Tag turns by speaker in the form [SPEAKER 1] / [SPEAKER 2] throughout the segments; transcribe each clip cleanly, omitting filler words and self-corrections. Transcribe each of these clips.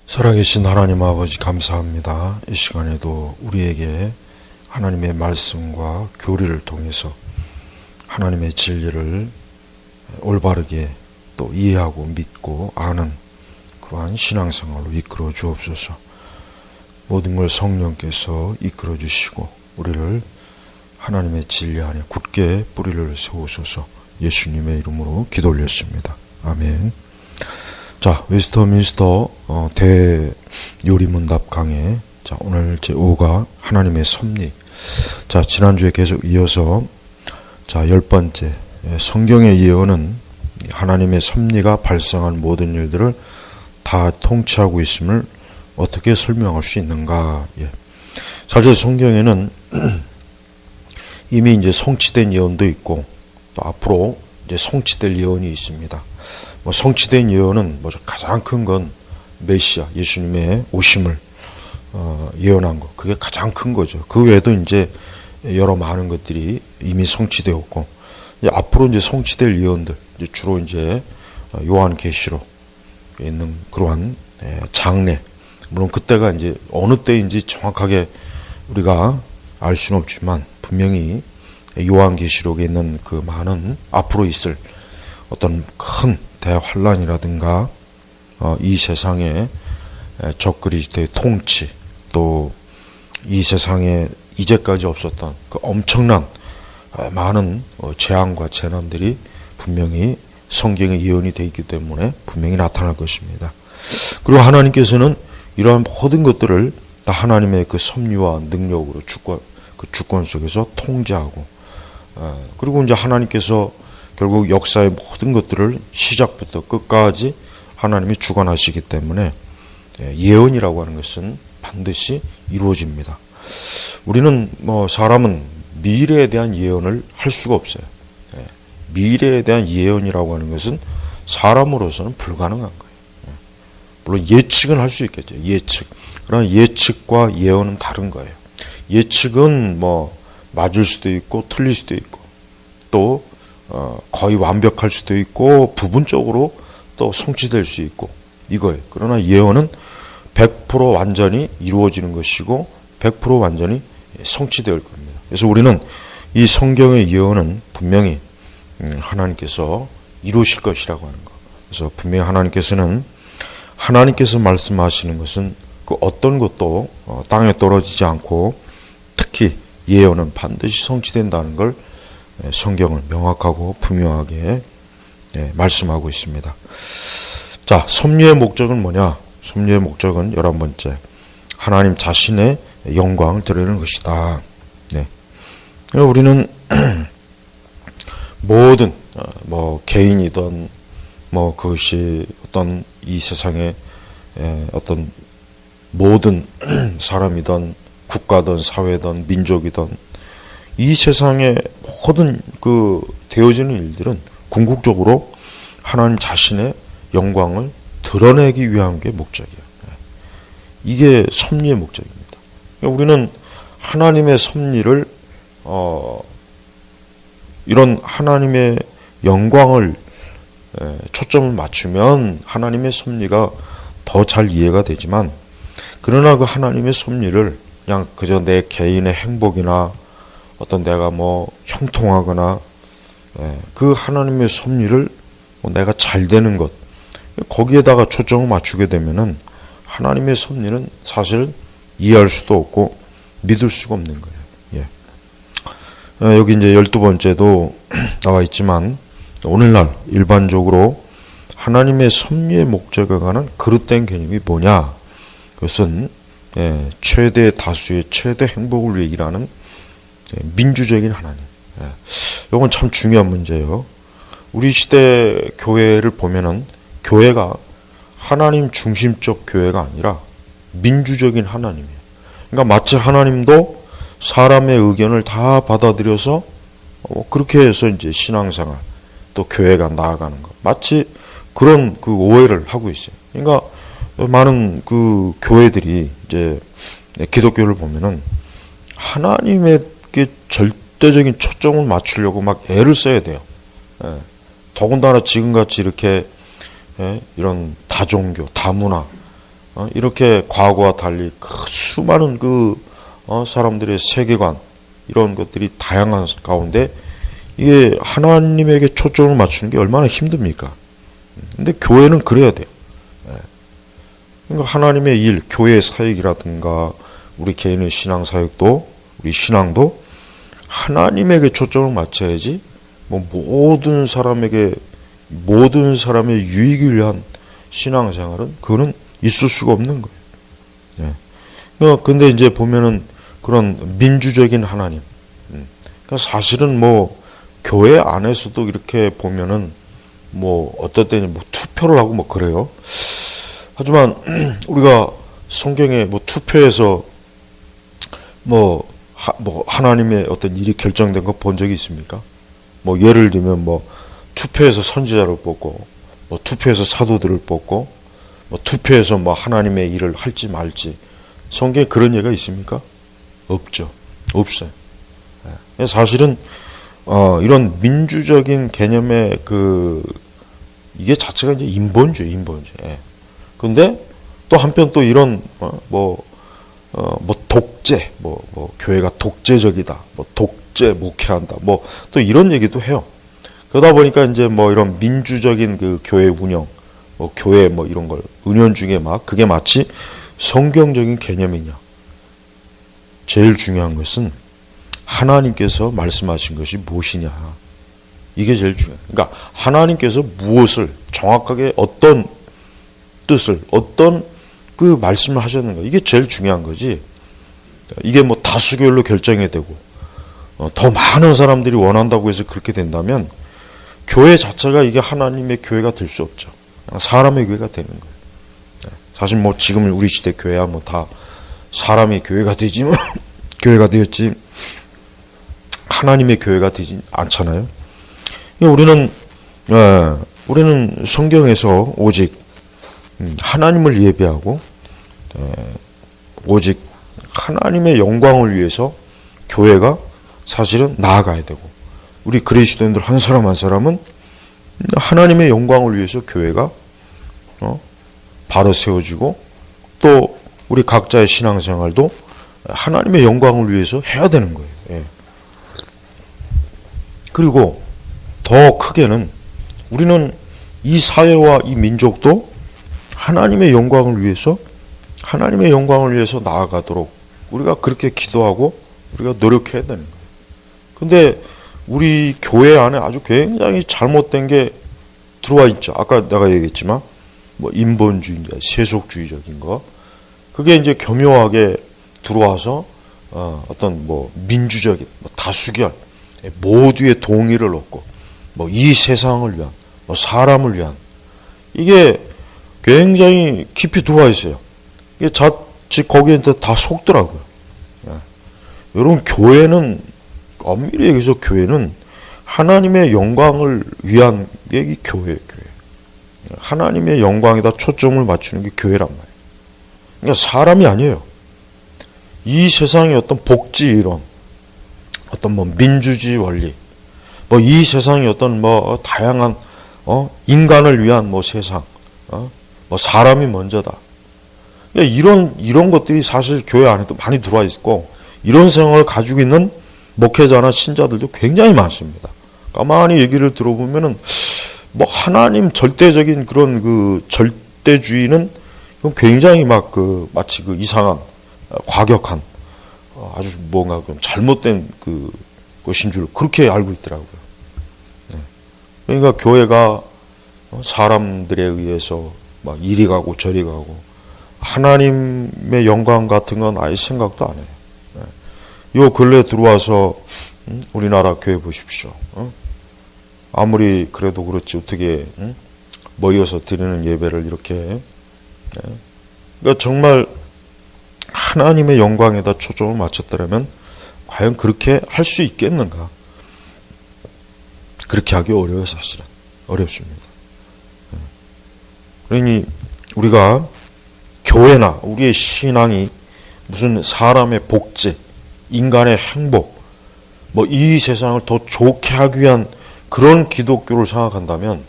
[SPEAKER 1] 살아계신 하나님 아버지 감사합니다. 이 시간에도 우리에게 하나님의 말씀과 교리를 통해서 하나님의 진리를 올바르게 또 이해하고 믿고 아는 그러한 신앙생활로 이끌어 주옵소서. 모든 걸 성령께서 이끌어 주시고 우리를 하나님의 진리 안에 굳게 뿌리를 세우소서. 예수님의 이름으로 기도 올렸습니다. 아멘. 자, 웨스터민스터 대요리문답 강의. 자, 오늘 제5가 하나님의 섭리. 자, 지난주에 계속 이어서 자, 10번째 성경의 예언은 하나님의 섭리가 발생한 모든 일들을 다 통치하고 있음을 어떻게 설명할 수 있는가? 예. 사실 성경에는 이미 이제 성취된 예언도 있고 또 앞으로 이제 성취될 예언이 있습니다. 성취된 예언은 가장 큰 건 메시아 예수님의 오심을 예언한 거, 그게 가장 큰 거죠. 그 외에도 이제 여러 많은 것들이 이미 성취되었고, 이제 앞으로 이제 성취될 예언들, 이제 주로 이제 요한계시록에 있는 그러한 장래, 물론 그때가 이제 어느 때인지 정확하게 우리가 알 수는 없지만 분명히 요한계시록에 있는 그 많은 앞으로 있을 어떤 큰 대환란이라든가 이 세상의 적그리스도의 통치, 또 이 세상에 이제까지 없었던 그 엄청난 많은 재앙과 재난들이 분명히 성경에 예언이 되어 있기 때문에 분명히 나타날 것입니다. 그리고 하나님께서는 이러한 모든 것들을 다 하나님의 그 섭리와 능력으로 주권 속에서 통제하고, 그리고 이제 하나님께서 결국 역사의 모든 것들을 시작부터 끝까지 하나님이 주관하시기 때문에 예언이라고 하는 것은 반드시 이루어집니다. 우리는 사람은 미래에 대한 예언을 할 수가 없어요. 미래에 대한 예언이라고 하는 것은 사람으로서는 불가능한 거예요. 물론 예측은 할 수 있겠죠. 예측. 그러나 예측과 예언은 다른 거예요. 예측은 맞을 수도 있고 틀릴 수도 있고 또 거의 완벽할 수도 있고 부분적으로 또 성취될 수 있고 이거예요. 그러나 예언은 100% 완전히 이루어지는 것이고 100% 완전히 성취될 겁니다. 그래서 우리는 이 성경의 예언은 분명히 하나님께서 이루실 것이라고 하는 것. 그래서 분명히 하나님께서 말씀하시는 것은 그 어떤 것도 땅에 떨어지지 않고 특히 예언은 반드시 성취된다는 걸 성경은 명확하고 분명하게 말씀하고 있습니다. 자, 섭리의 목적은 뭐냐? 섭리의 목적은 11번째, 하나님 자신의 영광을 드리는 것이다. 네. 우리는 모든 개인이든 그것이 어떤 이 세상의 어떤 모든 사람이든 국가든 사회든 민족이든 이 세상의 모든 그 되어지는 일들은 궁극적으로 하나님 자신의 영광을 드러내기 위한 게 목적이에요. 이게 섭리의 목적입니다. 우리는 하나님의 섭리를 이런 하나님의 영광을 초점을 맞추면 하나님의 섭리가 더 잘 이해가 되지만, 그러나 그 하나님의 섭리를 그냥 그저 내 개인의 행복이나 어떤 내가 형통하거나 그 하나님의 섭리를 내가 잘 되는 것, 거기에다가 초점을 맞추게 되면은 하나님의 섭리는 사실 이해할 수도 없고 믿을 수가 없는 거예요. 예. 여기 이제 12번째도 나와 있지만 오늘날 일반적으로 하나님의 섭리의 목적에 관한 그릇된 개념이 뭐냐? 그것은 최대 다수의 최대 행복을 위해 일하는 민주적인 하나님. 이건 참 중요한 문제예요. 우리 시대 교회를 보면은 교회가 하나님 중심적 교회가 아니라 민주적인 하나님이에요. 그러니까 마치 하나님도 사람의 의견을 다 받아들여서 그렇게 해서 이제 신앙생활 또 교회가 나아가는 것, 마치 그런 그 오해를 하고 있어요. 그러니까 많은 그 교회들이 이제 기독교를 보면은 하나님에게 절대적인 초점을 맞추려고 막 애를 써야 돼요. 더군다나 지금같이 이렇게 이런 다종교, 다문화, 이렇게 과거와 달리 수많은 사람들의 세계관, 이런 것들이 다양한 가운데 이게 하나님에게 초점을 맞추는 게 얼마나 힘듭니까? 근데 교회는 그래야 돼요. 그러니까 하나님의 일, 교회 사역이라든가 우리 개인의 신앙 사역도, 우리 신앙도 하나님에게 초점을 맞춰야지 모든 사람의 유익을 위한 신앙생활은 그거는 있을 수가 없는 거예요. 근데 이제 보면은 그런 민주적인 하나님, 그러니까 사실은 교회 안에서도 이렇게 보면은 어떨 때는 투표를 하고 그래요. 하지만 우리가 성경에 투표해서 하나님의 어떤 일이 결정된 거 본 적이 있습니까? 예를 들면 투표해서 선지자를 뽑고 투표해서 사도들을 뽑고 투표해서 하나님의 일을 할지 말지, 성경에 그런 예가 있습니까? 없죠. 없어요. 사실은 이런 민주적인 개념의 이게 자체가 이제 인본주의. 근데 또 한편 또 이런 독재, 교회가 독재적이다, 독재 목회한다, 또 이런 얘기도 해요. 그러다 보니까 이제 이런 민주적인 교회 운영, 교회 이런 걸 은연중에 그게 마치 성경적인 개념이냐. 제일 중요한 것은 하나님께서 말씀하신 것이 무엇이냐. 이게 제일 중요해요. 그러니까 하나님께서 무엇을 정확하게 어떤 뜻을, 어떤 말씀을 하셨는가. 이게 제일 중요한 거지. 이게 다수결로 결정이 되고 더 많은 사람들이 원한다고 해서 그렇게 된다면 교회 자체가 이게 하나님의 교회가 될 수 없죠. 사람의 교회가 되는 거예요. 사실 지금 우리 시대 교회야 다 사람의 교회가 되지 교회가 되었지 하나님의 교회가 되지 않잖아요. 우리는 성경에서 오직 하나님을 예배하고 오직 하나님의 영광을 위해서 교회가 사실은 나아가야 되고, 우리 그리스도인들 한 사람 한 사람은 하나님의 영광을 위해서 교회가 바로 세워지고, 또 우리 각자의 신앙생활도 하나님의 영광을 위해서 해야 되는 거예요. 그리고 더 크게는 우리는 이 사회와 이 민족도 하나님의 영광을 위해서 나아가도록 우리가 그렇게 기도하고 우리가 노력해야 되는 거예요. 근데 우리 교회 안에 아주 굉장히 잘못된 게 들어와 있죠. 아까 내가 얘기했지만 인본주의, 세속주의적인 거, 그게 이제 교묘하게 들어와서 어떤 민주적인 다수결, 모두의 동의를 얻고 이 세상을 위한 사람을 위한, 이게 굉장히 깊이 들어와 있어요. 이게 자칫 거기에 다 속더라고요. 여러분, 교회는 엄밀히 얘기해서 교회는 하나님의 영광을 위한 게 이 교회예요. 하나님의 영광에다 초점을 맞추는 게 교회란 말이에요. 그러니까 사람이 아니에요. 이 세상의 어떤 복지 이론, 어떤 민주주의 원리, 이 세상의 어떤 다양한 인간을 위한 세상, 사람이 먼저다. 그러니까 이런 것들이 사실 교회 안에도 많이 들어와 있고, 이런 생각을 가지고 있는 목회자나 신자들도 굉장히 많습니다. 가만히 얘기를 들어보면은 하나님 절대적인 그런 절대주의는 굉장히 마치 이상한 과격한 아주 뭔가 좀 잘못된 것인 줄 그렇게 알고 있더라고요. 그러니까 교회가 사람들에 의해서 이리 가고 저리 가고 하나님의 영광 같은 건 아예 생각도 안 해요. 요 근래 들어와서 우리나라 교회 보십시오. 아무리 그래도 그렇지 어떻게 모여서 드리는 예배를 이렇게, 그러니까 정말 하나님의 영광에다 초점을 맞췄더라면 과연 그렇게 할 수 있겠는가? 그렇게 하기 어려워요. 사실은 어렵습니다. 그러니 우리가 교회나 우리의 신앙이 무슨 사람의 복지, 인간의 행복, 이 세상을 더 좋게 하기 위한 그런 기독교를 생각한다면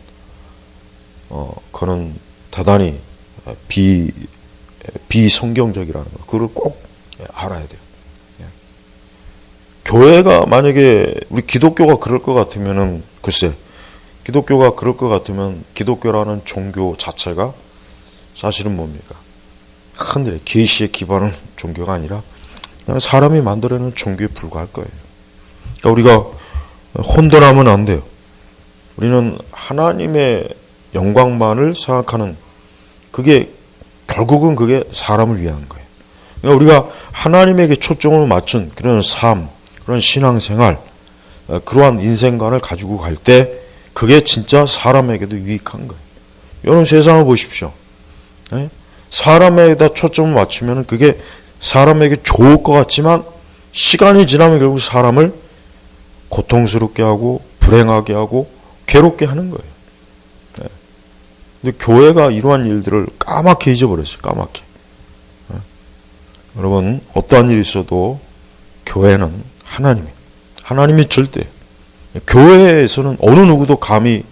[SPEAKER 1] 그는 대단히 비성경적이라는 거. 그걸 꼭 알아야 돼요. 교회가 만약에 우리 기독교가 그럴 것 같으면은 글쎄 기독교가 그럴 것 같으면 기독교라는 종교 자체가 사실은 뭡니까? 하늘의 계시에 기반한 종교가 아니라 그냥 사람이 만들어낸 종교에 불과할 거예요. 그러니까 우리가 혼돈하면 안 돼요. 우리는 하나님의 영광만을 생각하는 그게 결국은 그게 사람을 위한 거예요. 그러니까 우리가 하나님에게 초점을 맞춘 그런 삶, 그런 신앙생활, 그러한 인생관을 가지고 갈 때 그게 진짜 사람에게도 유익한 거예요. 여러분 세상을 보십시오. 사람에게다 초점을 맞추면 그게 사람에게 좋을 것 같지만 시간이 지나면 결국 사람을 고통스럽게 하고 불행하게 하고 괴롭게 하는 거예요. 근데 교회가 이러한 일들을 까맣게 잊어버렸어요. 까맣게. 여러분 어떠한 일이 있어도 교회는 하나님이 절대 교회에서는 어느 누구도 감히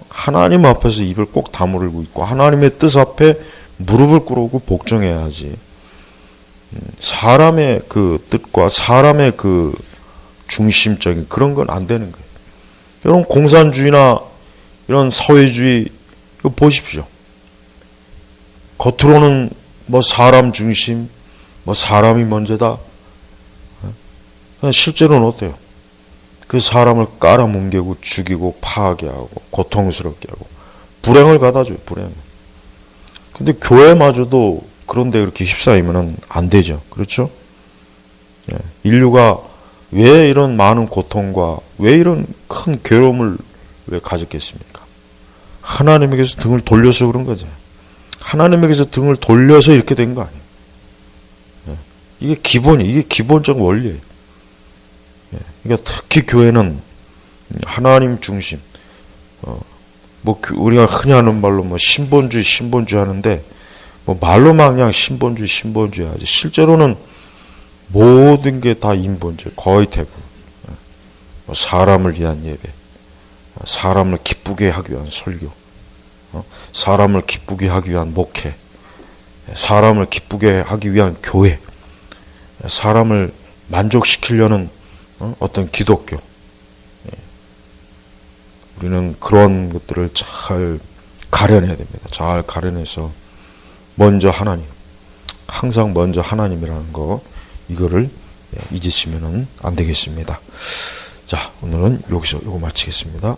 [SPEAKER 1] 하나님 앞에서 입을 꼭 다물고 있고 하나님의 뜻 앞에 무릎을 꿇고 복종해야 하지. 사람의 그 뜻과 사람의 그 중심적인 그런 건 안 되는 거예요. 여러분 공산주의나 이런 사회주의 이거 보십시오. 겉으로는 뭐 사람 중심, 뭐 사람이 먼저다. 실제로는 어때요? 그 사람을 깔아뭉개고 죽이고 파괴하고 고통스럽게 하고 불행을 가다줘요. 불행. 근데 교회마저도 그런데 그렇게 휩싸이면 안 되죠. 그렇죠? 인류가 왜 이런 많은 고통과 왜 이런 큰 괴로움을 왜 가졌겠습니까? 하나님에게서 등을 돌려서 그런 거죠. 하나님에게서 등을 돌려서 이렇게 된 거 아니에요. 이게 이게 기본적 원리예요. 그러니까 특히 교회는 하나님 중심. 뭐 우리가 흔히 하는 말로 뭐 신본주의 하는데 뭐 말로만 그냥 신본주의 하지. 실제로는 모든 게 다 인본주의, 거의 대부분. 사람을 위한 예배, 사람을 기쁘게 하기 위한 설교, 사람을 기쁘게 하기 위한 목회, 사람을 기쁘게 하기 위한 교회, 사람을 만족시키려는 어떤 기독교. 우리는 그런 것들을 잘 가려내야 됩니다. 잘 가려내서 먼저 하나님, 항상 먼저 하나님이라는 거 이거를 잊으시면 안 되겠습니다. 자, 오늘은 여기서 이거 마치겠습니다.